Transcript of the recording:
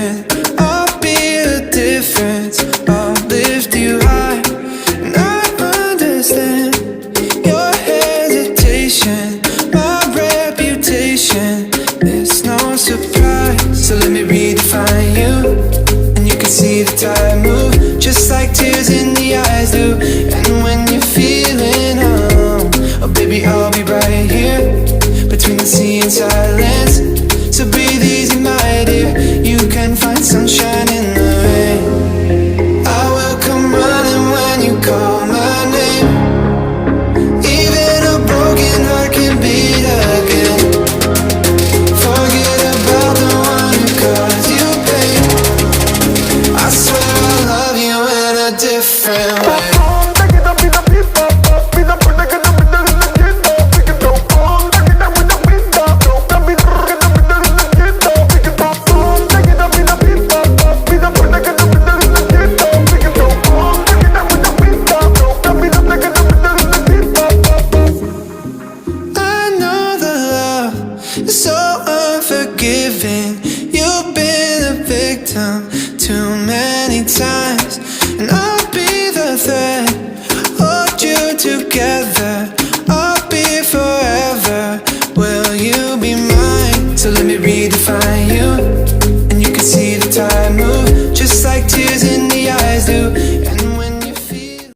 different. I'll be a difference. I'll lift you high. And I understand your hesitation, my reputation. It's no surprise. So let me redefine you, and you can see the tide move, just like tears in the eyes do. And when you're feeling oh baby, I'll be right here between the sea and silence. So breathe easy, my dear. You can find sunshine in the rain. I will come running when you call my name. Even a broken heart can beat again. Forget about the one who caused you pain. I swear I'll love you in a different way. So